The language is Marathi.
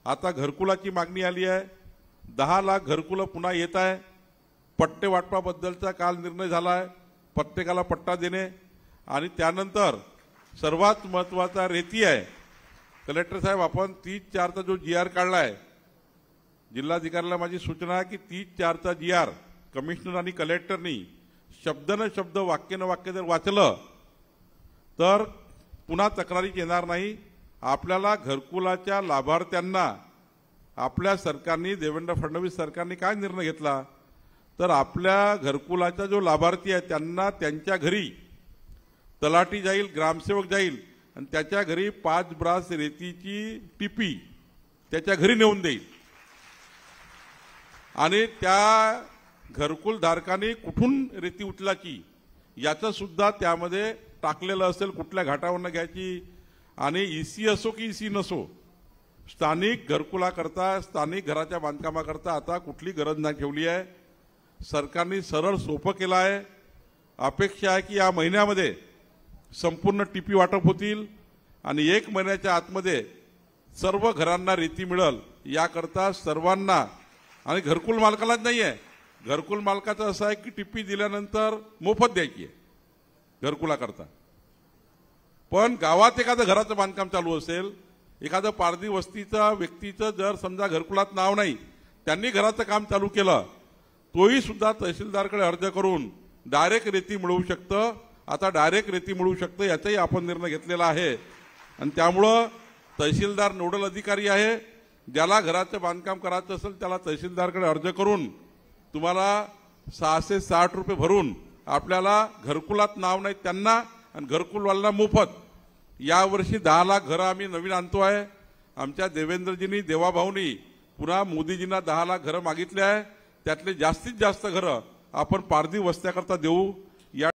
आता घरकुलाची मागणी आली आहे, 10 लाख घरकुलं पुन्हा येत आहे। पट्टे वाटपाबद्दलचा काल निर्णय झाला आहे, प्रत्येकाला पट्टा देणे आणि त्यानंतर सर्वात महत्त्वाचा रेती आहे। कलेक्टर साहेब, आपण 30/4चा जो GR काढला आहे, जिल्हाधिकाऱ्याला माझी सूचना आहे की 30/4चा GR कमिशनर आणि कलेक्टरनी शब्द न शब्द वाक्य न वाक्य जर वाचलं तर पुन्हा तक्रारी येणार नाही। आपल्याला घरकुलाच्या लाभार्थ्यांना आपल्या सरकारने, देवेंद्र फडणवीस सरकारने काय निर्णय घेतला तर आपल्या घरकुलाचा जो लाभार्थी आहे त्यांना त्यांच्या घरी तलाठी जाईल, ग्रामसेवक जाईल आणि त्याच्या घरी 5 ब्रास रेतीची टिपी त्याच्या घरी नेऊन देईल आणि त्या घरकुल धारकाने कुठून रेती उचलाची याचं सुद्धा त्यामध्ये टाकलेलं असेल, कुठल्या घाटावरनं घ्यायची आणि EC असो की EC नसो, स्थानिक घरकुलाकरता, स्थानिक घराच्या बांधकामाकरता आता कुठली गरज नाही ठेवली आहे। सरकारने सरळ सोपं केलं आहे। अपेक्षा आहे की या महिन्यामध्ये संपूर्ण टिपी वाटप होतील आणि 1 महिन्याच्या आतमध्ये सर्व घरांना रेती मिळेल याकरता सर्वांना, आणि घरकुल मालकालाच नाही आहे, घरकुल मालकाचं असं आहे की टिपी दिल्यानंतर मोफत द्यायची आहे घरकुलाकरता। पण गावात एखादं घराचं बांधकाम चालू असेल, एखादं पारधी वस्तीचं व्यक्तीचं जर समजा घरकुलात नाव नाही, त्यांनी घराचं काम चालू केलं, तोही सुद्धा तहसीलदारकडे अर्ज करून डायरेक्ट रेती मिळवू शकतं। आता डायरेक्ट रेती मिळवू शकतं याचाही आपण निर्णय घेतलेला आहे आणि त्यामुळं तहसीलदार नोडल अधिकारी आहे। ज्याला घराचं बांधकाम करायचं असेल त्याला तहसीलदारकडे अर्ज करून तुम्हाला 660 रुपये भरून आपल्याला घरकुलात नाव नाही त्यांना आणि घरकुलवाल्यांना मोफत। यावर्षी 10 लाख घरं आम्ही नवीन आणतो आहे। आमच्या देवेंद्रजींनी, देवाभाऊनी पुन्हा मोदीजींना 10 लाख घरं मागितले आहे, त्यातले जास्तीत जास्त घरं आपण पारधी वस्त्याकरता देऊ।